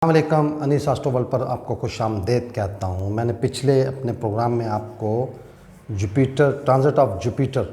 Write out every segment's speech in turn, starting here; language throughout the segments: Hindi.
अस्सलामुअलैकुम। अनीस एस्ट्रोवर्ल्ड पर आपको खुशामदीद कहता हूँ। मैंने पिछले अपने प्रोग्राम में आपको जुपिटर, ट्रांजिट ऑफ जुपिटर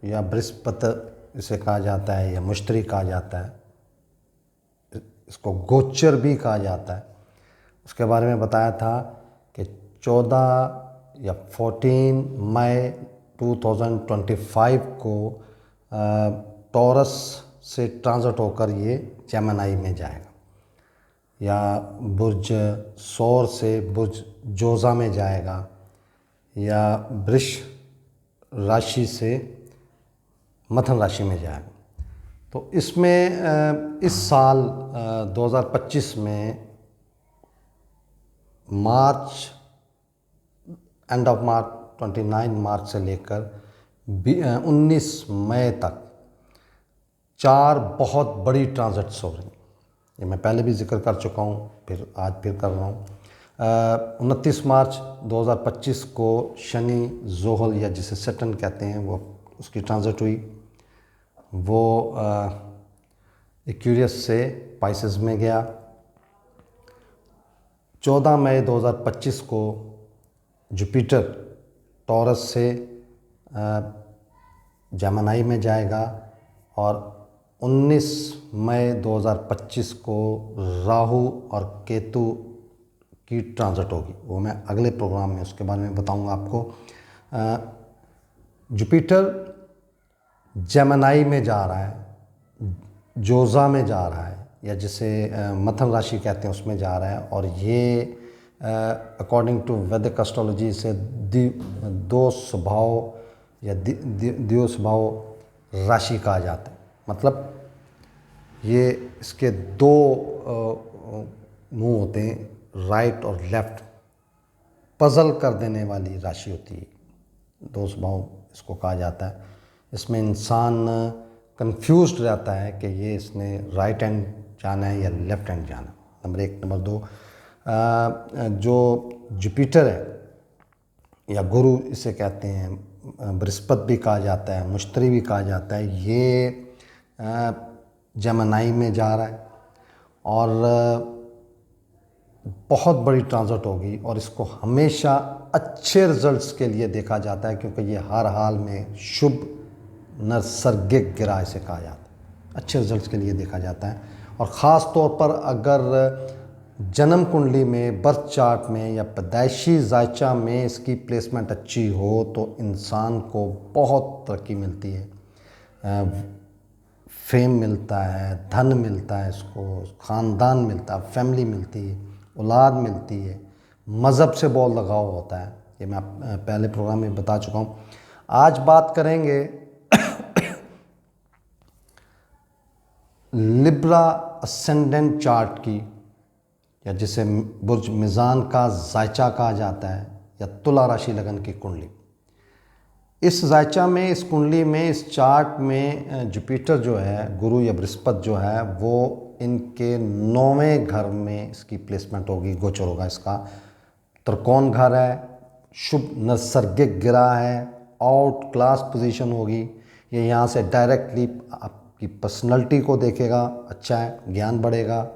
या बृहस्पति इसे कहा जाता है या मुश्तरी कहा जाता है, इसको गोचर भी कहा जाता है, उसके बारे में बताया था कि 14 या 14 मई 2025 को टॉरस से ट्रांजिट होकर ये जेमिनी में जाएगा या बुर्ज सौर से बुर्ज जोज़ा में जाएगा या वृष राशि से मथन राशि में जाएगा। तो इसमें इस साल 2025 में मार्च, एंड ऑफ मार्च 29 मार्च से लेकर 19 मई तक 4 बहुत बड़ी ट्रांजिट्स हो रही हैं। ये मैं पहले भी जिक्र कर चुका हूँ, आज फिर कर रहा हूँ। 29 मार्च 2025 को शनि ज़ोहल या जिसे सैटर्न कहते हैं वो उसकी ट्रांजिट हुई। वो एक्वेरियस से पाइसेस में गया। 14 मई 2025 को जुपिटर टॉरस से जेमिनी में जाएगा और 19 मई 2025 को राहु और केतु की ट्रांजिट होगी। वो मैं अगले प्रोग्राम में उसके बारे में बताऊंगा आपको। जुपिटर जेमिनी में जा रहा है, जोज़ा में जा रहा है या जिसे मथन राशि कहते हैं उसमें जा रहा है, और ये अकॉर्डिंग टू वैदिक एस्ट्रोलॉजी से दो स्वभाव या द्वितीय स्वभाव राशि कहा जाता है। मतलब ये इसके दो मुंह होते हैं, राइट और लेफ्ट, पजल कर देने वाली राशि होती है। दो स्वभाव इसको कहा जाता है। इसमें इंसान कंफ्यूज्ड रहता है कि ये इसने राइट हैंड जाना है या लेफ्ट हैंड जाना है। नंबर 1। नंबर 2, जो जुपिटर है या गुरु इसे कहते हैं, बृहस्पति भी कहा जाता है, मुश्तरी भी कहा जाता है, ये जेमिनी में जा रहा है और बहुत बड़ी ट्रांजिट होगी और इसको हमेशा अच्छे रिजल्ट्स के लिए देखा जाता है, क्योंकि ये हर हाल में शुभ नैसर्गिक ग्रह इसे कहा जाता है। अच्छे रिजल्ट्स के लिए देखा जाता है और ख़ास तौर पर अगर जन्म कुंडली में, बर्थ चार्ट में या पैदाइशी जायचा में इसकी प्लेसमेंट अच्छी हो तो इंसान को बहुत तरक्की मिलती है, फेम मिलता है, धन मिलता है, इसको ख़ानदान मिलता है, फैमिली मिलती है, औलाद मिलती है, मज़हब से बहुत लगाव होता है। ये मैं पहले प्रोग्राम में बता चुका हूँ। आज बात करेंगे लिब्रा असेंडेंट चार्ट की, या जिसे बुर्ज मिज़ान का जायचा कहा जाता है, या तुला राशि लगन की कुंडली। इस जायचा में, इस कुंडली में, इस चार्ट में जुपिटर जो है, गुरु या बृहस्पति जो है, वो इनके 9वें घर में इसकी प्लेसमेंट होगी, गोचर होगा इसका। त्रिकोण घर है, शुभ नैसर्गिक ग्रह है, आउट क्लास पोजीशन होगी। ये यहाँ से डायरेक्टली आपकी पर्सनैलिटी को देखेगा, अच्छा है, ज्ञान बढ़ेगा,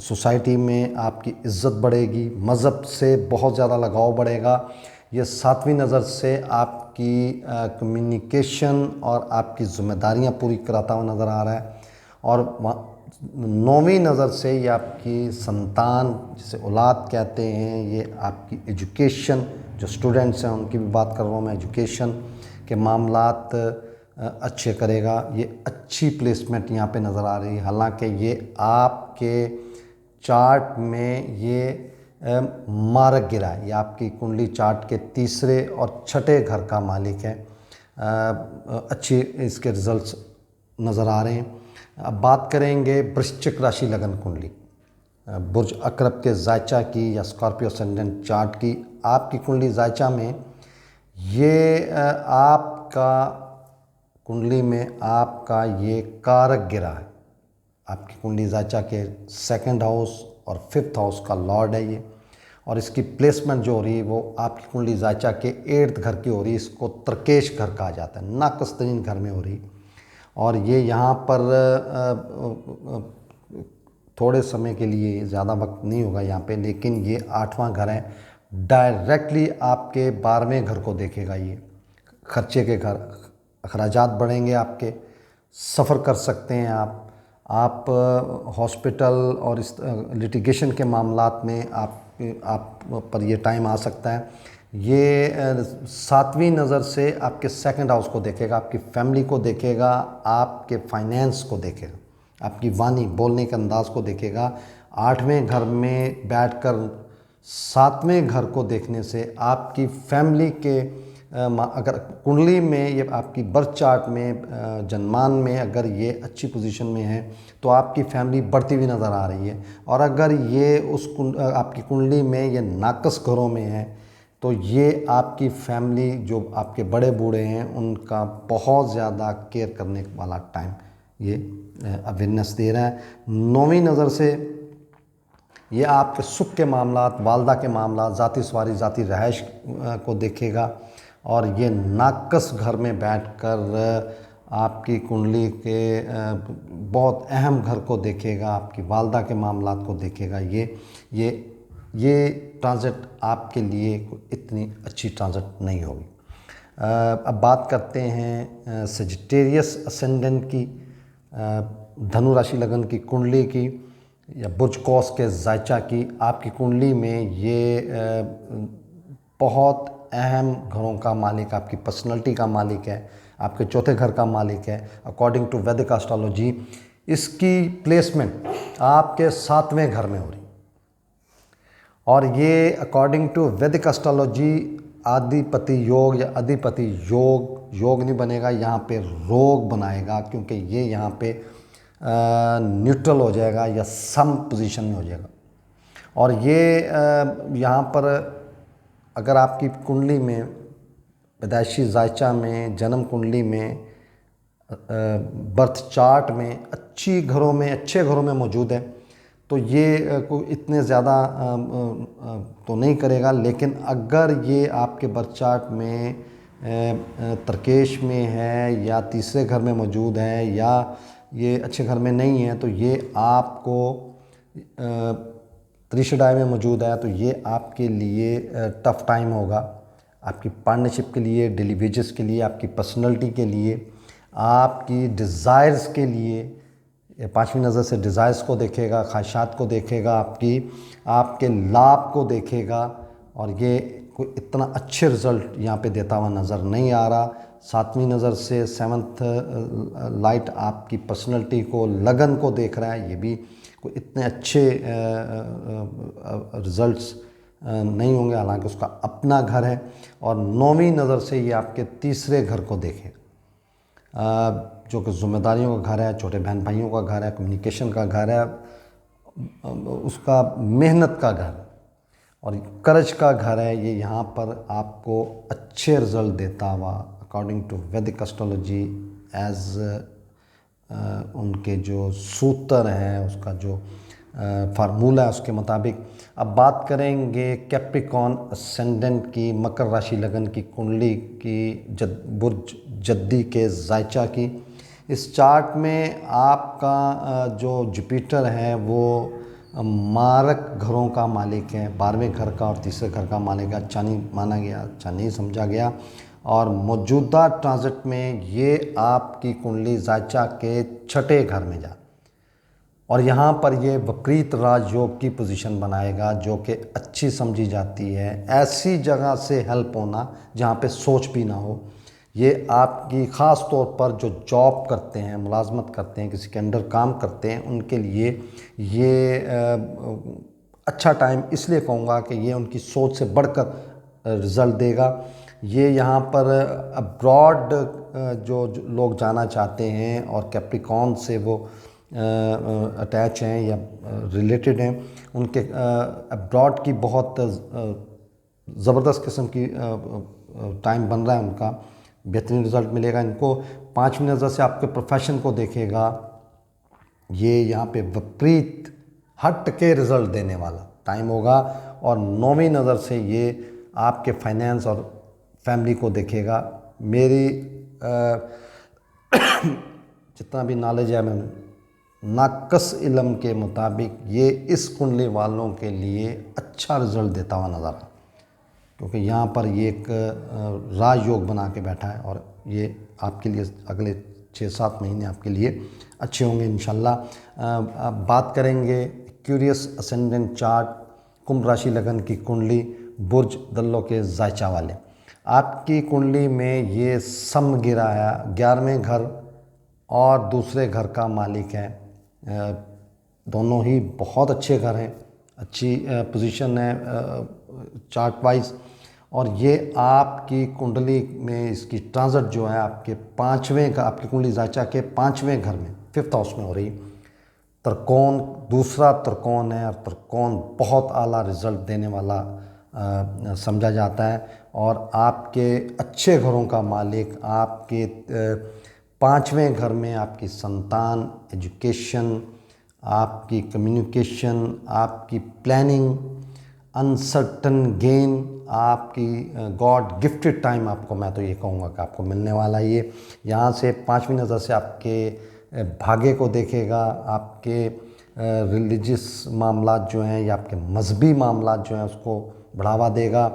सोसाइटी में आपकी इज़्ज़त बढ़ेगी, मज़हब से बहुत ज़्यादा लगाव बढ़ेगा। ये 7वीं नज़र से आपकी कम्युनिकेशन और आपकी ज़िम्मेदारियां पूरी कराता हुआ नज़र आ रहा है, और 9वीं नज़र से ये आपकी संतान, जिसे औलाद कहते हैं, ये आपकी एजुकेशन, जो स्टूडेंट्स हैं उनकी भी बात कर रहा हूँ मैं, एजुकेशन के मामलात अच्छे करेगा। ये अच्छी प्लेसमेंट यहाँ पे नज़र आ रही है। हालांकि ये आपके चार्ट में ये मारक गिरा है, ये आपकी कुंडली चार्ट के 3रे और 6ठे घर का मालिक है। अच्छे इसके रिजल्ट्स नज़र आ रहे हैं। अब बात करेंगे वृश्चिक राशि लगन कुंडली, बुर्ज अकरब के जायचा की या स्कॉर्पियो असेंडेंट चार्ट की। आपकी कुंडली जायचा में ये आपका कुंडली में आपका ये कारक गिरा है। आपकी कुंडली जायचा के 2nd हाउस और 5th हाउस का लॉर्ड है ये, और इसकी प्लेसमेंट जो हो रही है वो आपकी कुंडली जायचा के 8th घर की हो रही है। इसको तरकेश घर कहा जाता है, नाकस्तरीन घर में हो रही, और ये यहाँ पर थोड़े समय के लिए, ज़्यादा वक्त नहीं होगा यहाँ पे, लेकिन ये 8वां घर है, डायरेक्टली आपके 12वें घर को देखेगा। ये खर्चे के घर, अखराजात बढ़ेंगे आपके, सफ़र कर सकते हैं आप हॉस्पिटल और इस लिटिगेशन के मामलात में आप पर ये टाइम आ सकता है। ये 7वीं नज़र से आपके सेकंड हाउस को देखेगा, आपकी फैमिली को देखेगा, आपके फाइनेंस को देखेगा, आपकी वाणी बोलने के अंदाज़ को देखेगा। 8वें घर में बैठकर 7वें घर को देखने से आपकी फैमिली के अगर कुंडली में, ये आपकी बर्थ चार्ट में जन्मान में अगर ये अच्छी पोजीशन में है तो आपकी फैमिली बढ़ती हुई नज़र आ रही है। और अगर ये आपकी कुंडली में ये नाकस घरों में है तो ये आपकी फैमिली, जो आपके बड़े बूढ़े हैं, उनका बहुत ज़्यादा केयर करने वाला टाइम ये अवेयरनेस दे रहा है। 9वीं नज़र से ये आपके सुख के मामलात, वालदा के मामलात, ज़ाती सवारी, ज़ाती रहाइश को देखेगा। और ये नाकस घर में बैठकर आपकी कुंडली के बहुत अहम घर को देखेगा, आपकी वालदा के मामलात को देखेगा। ये ट्रांजिट आपके लिए इतनी अच्छी ट्रांजिट नहीं होगी। अब बात करते हैं सजिटेरियस असेंडेंट की, धनु राशि लगन की कुंडली की, या बुर्ज कौस के जायचा की। आपकी कुंडली में ये बहुत अहम घरों का मालिक, आपकी पर्सनैलिटी का मालिक है, आपके चौथे घर का मालिक है। अकॉर्डिंग टू वैदिक एस्ट्रोलॉजी इसकी प्लेसमेंट आपके 7वें घर में हो रही, और ये अकॉर्डिंग टू वैदिक एस्ट्रोलॉजी आदिपति योग या अधिपति योग नहीं बनेगा, यहाँ पे रोग बनाएगा, क्योंकि ये यहाँ पे न्यूट्रल हो जाएगा या सम पोजीशन में हो जाएगा। और ये यहाँ पर अगर आपकी कुंडली में, पैदाइशी जायचा में, जन्म कुंडली में, बर्थ चार्ट में अच्छे घरों में मौजूद है तो ये कोई इतने ज़्यादा तो नहीं करेगा। लेकिन अगर ये आपके बर्थ चार्ट में तरकेश में है या तीसरे घर में मौजूद है या ये अच्छे घर में नहीं है तो ये आपको त्रिशडाई में मौजूद है तो ये आपके लिए टफ टाइम होगा, आपकी पार्टनरशिप के लिए, डेली वेजेस के लिए, आपकी पर्सनैलिटी के लिए, आपकी डिज़ायर्स के लिए। 5वीं नज़र से डिज़ायर्स को देखेगा, ख्वाहिशात को देखेगा, आपके लाभ को देखेगा। और ये कोई इतना अच्छे रिज़ल्ट यहाँ पे देता हुआ नज़र नहीं आ रहा। 7वीं नज़र से 7th लाइट आपकी पर्सनैलिटी को, लगन को देख रहा है। ये भी कोई इतने अच्छे रिज़ल्ट्स नहीं होंगे, हालांकि उसका अपना घर है। और 9वीं नज़र से ये आपके तीसरे घर को देखेगा, जो कि जिम्मेदारियों का घर है, छोटे बहन भाइयों का घर है, कम्युनिकेशन का घर है, उसका मेहनत का घर और कर्ज का घर है। ये यहाँ पर आपको अच्छे रिज़ल्ट देता हुआ अकॉर्डिंग टू वैदिक एस्ट्रोलॉजी एज उनके जो सूत्र हैं, उसका जो फार्मूला है, उसके मुताबिक। अब बात करेंगे कैप्रिकॉर्न असेंडेंट की, मकर राशि लगन की कुंडली की, बुर्ज जद्दी के जायचा की। इस चार्ट में आपका जो जुपिटर है वो मारक घरों का मालिक है, 12वें घर का और तीसरे घर का मालिक है। अच्छा नहीं माना गया, अच्छा नहीं समझा गया। और मौजूदा ट्रांजिट में ये आपकी कुंडली जायचा के 6ठे घर में जा, और यहाँ पर ये विपरीत राजयोग की पोजीशन बनाएगा, जो कि अच्छी समझी जाती है। ऐसी जगह से हेल्प होना जहाँ पे सोच भी ना हो। ये आपकी ख़ास तौर पर जो जॉब करते हैं, मुलाजमत करते हैं, किसी के अंडर काम करते हैं, उनके लिए ये अच्छा टाइम इसलिए कहूँगा कि ये उनकी सोच से बढ़कर रिज़ल्ट देगा। ये यहाँ पर अब्रॉड जो लोग जाना चाहते हैं और कैप्रिकॉर्न से वो अटैच हैं या रिलेटेड हैं, उनके अब्रॉड की बहुत ज़बरदस्त किस्म की टाइम बन रहा है, उनका बेहतरीन रिज़ल्ट मिलेगा इनको। 5वीं नज़र से आपके प्रोफेशन को देखेगा, ये यहाँ पे विपरीत हट के रिज़ल्ट देने वाला टाइम होगा। और 9वीं नज़र से ये आपके फाइनेंस और फैमिली को देखेगा। मेरी जितना भी नॉलेज है मैं नाकस इल्म के मुताबिक ये इस कुंडली वालों के लिए अच्छा रिज़ल्ट देता हुआ नज़र आ, क्योंकि यहाँ पर ये एक राजयोग बना के बैठा है और ये आपके लिए अगले 6-7 महीने आपके लिए अच्छे होंगे इंशाल्लाह। अब बात करेंगे क्यूरियस असेंडेंट चार्ट, कुंभ राशि लगन की कुंडली, बुर्ज दल्लो के जायचा वाले। आपकी कुंडली में ये सम गिरा है, 11वें घर और दूसरे घर का मालिक है। दोनों ही बहुत अच्छे घर हैं, अच्छी पोजीशन है चार्ट वाइज। और ये आपकी कुंडली में इसकी ट्रांजिट जो है आपके 5वें का, आपकी कुंडली जायचा के 5वें घर में 5th हाउस में हो रही। त्रिकोण, दूसरा त्रिकोण है और त्रिकोण बहुत आला रिजल्ट देने वाला समझा जाता है। और आपके अच्छे घरों का मालिक आपके 5वें घर में आपकी संतान, एजुकेशन, आपकी कम्युनिकेशन, आपकी प्लानिंग, अनसर्टन गेन, आपकी गॉड गिफ्टेड टाइम, आपको मैं तो ये कहूँगा कि आपको मिलने वाला है। ये यहाँ से 5वीं नज़र से आपके भाग्य को देखेगा, आपके रिलीजियस मामलात जो हैं या आपके मजहबी मामलात जो हैं उसको बढ़ावा देगा।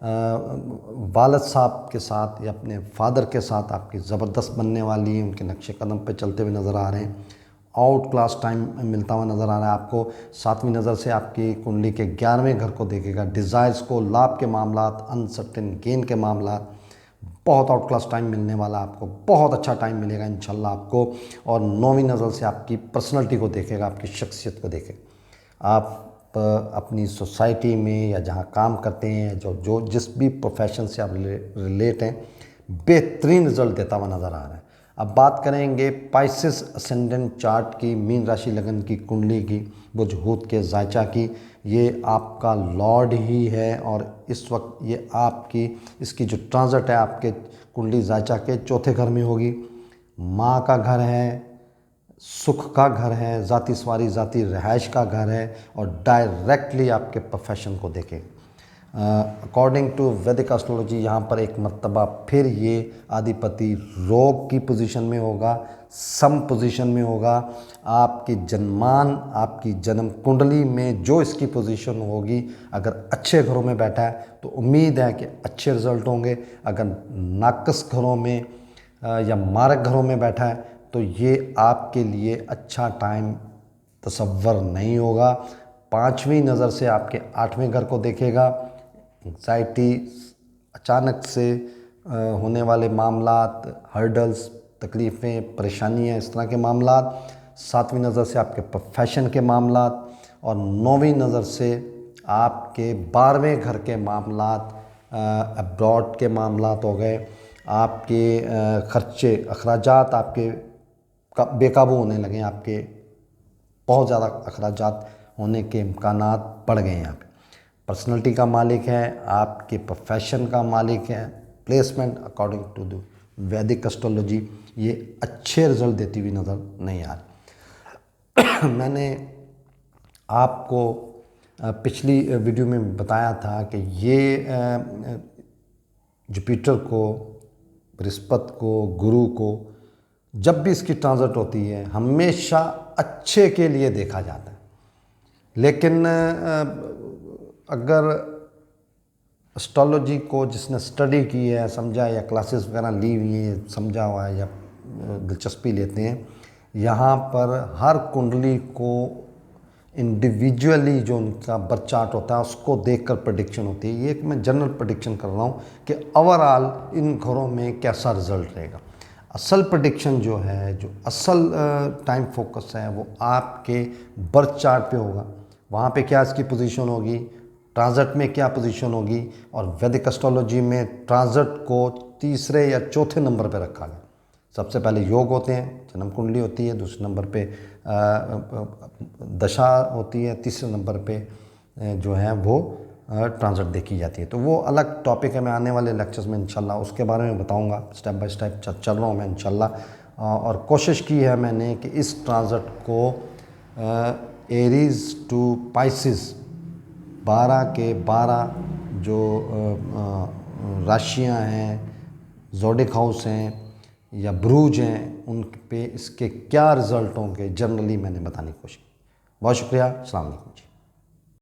वालिद साहब के साथ या अपने फादर के साथ आपकी ज़बरदस्त बनने वाली है, उनके नक्शे कदम पे चलते हुए नज़र आ रहे हैं। आउट क्लास टाइम मिलता हुआ नज़र आ रहा है आपको। 7वीं नज़र से आपकी कुंडली के 11वें घर को देखेगा, डिज़ायर्स को, लाभ के मामलात, अनसर्टेन गेन के मामलात, बहुत आउट क्लास टाइम मिलने वाला आपको, बहुत अच्छा टाइम मिलेगा इंशाल्लाह आपको। और 9वीं नज़र से आपकी पर्सनैलिटी को देखेगा, आपकी शख्सियत को देखेगा। आप अपनी सोसाइटी में या जहाँ काम करते हैं, जो जिस भी प्रोफेशन से आप रिलेट हैं, बेहतरीन रिजल्ट देता हुआ नज़र आ रहा है। अब बात करेंगे पाइसेस असेंडेंट चार्ट की, मीन राशि लगन की कुंडली की, बुर्ज हूत के जायचा की। ये आपका लॉर्ड ही है और इस वक्त ये आपकी इसकी जो ट्रांजिट है आपके कुंडली जायचा के 4थे घर में होगी। माँ का घर है, सुख का घर है, ज़ाती सवारी, ज़ाती रहाइश का घर है और डायरेक्टली आपके प्रोफेशन को देखें। अकॉर्डिंग टू वैदिक एस्ट्रोलॉजी यहाँ पर एक मर्तबा फिर ये आधिपति रोग की पोजीशन में होगा, सम पोजीशन में होगा। आपकी जन्मान, आपकी जन्म कुंडली में जो इसकी पोजीशन होगी, अगर अच्छे घरों में बैठा है तो उम्मीद है कि अच्छे रिजल्ट होंगे। अगर नाकस घरों में या मारक घरों में बैठा है तो ये आपके लिए अच्छा टाइम तसव्वुर नहीं होगा। 5वीं नज़र से आपके 8वें घर को देखेगा। एंग्जाइटी, अचानक से होने वाले मामलात, हर्डल्स, तकलीफ़ें, परेशानियाँ, इस तरह के मामलात। 7वीं नज़र से आपके प्रोफेशन के मामलात और 9वीं नज़र से आपके 12वें घर के मामलात, अब्रॉड के मामलात हो गए। आपके खर्चे, अखराजात आपके बेकाबू होने लगे, आपके बहुत ज़्यादा अखराजात होने के इम्कानात बढ़ गए हैं। यहाँ पे पर्सनैलिटी का मालिक है, आपके प्रोफेशन का मालिक है। प्लेसमेंट अकॉर्डिंग टू द वैदिक एस्ट्रोलॉजी ये अच्छे रिजल्ट देती हुई नज़र नहीं आ रही। मैंने आपको पिछली वीडियो में बताया था कि ये जुपिटर को, बृहस्पति को, गुरु को जब भी इसकी ट्रांजिट होती है हमेशा अच्छे के लिए देखा जाता है। लेकिन अगर एस्ट्रोलॉजी को जिसने स्टडी की है, समझा या क्लासेस वगैरह ली हुई है, समझा हुआ है या दिलचस्पी लेते हैं, यहाँ पर हर कुंडली को इंडिविजुअली जो उनका बर्थ चार्ट होता है उसको देखकर प्रेडिक्शन होती है। ये एक मैं जनरल प्रेडिक्शन कर रहा हूँ कि ओवरऑल इन घरों में कैसा रिजल्ट रहेगा। असल प्रेडिक्शन जो है, जो असल टाइम फोकस है, वो आपके बर्थ चार्ट पे होगा। वहाँ पे क्या इसकी पोजीशन होगी, ट्रांजिट में क्या पोजीशन होगी। और वैदिक एस्ट्रोलॉजी में ट्रांजिट को 3रे या 4थे नंबर पे रखा गया। सबसे पहले योग होते हैं, जन्म कुंडली होती है, दूसरे नंबर पे दशा होती है, तीसरे नंबर पे जो है वो ट्रांजिट देखी जाती है। तो वो अलग टॉपिक है, मैं आने वाले लेक्चर्स में इंशाल्लाह उसके बारे में बताऊंगा। स्टेप बाय स्टेप चल रहा हूँ मैं इंशाल्लाह। और कोशिश की है मैंने कि इस ट्रांजिट को एरीज़ टू पाइसेस 12 के 12 जो राशियाँ हैं, ज़ोडिक हाउस हैं, या ब्रूज हैं उन पे इसके क्या रिज़ल्ट होंगे जनरली मैंने बताने की कोशिश की। बहुत शुक्रिया। अस्सलाम वालेकुम जी।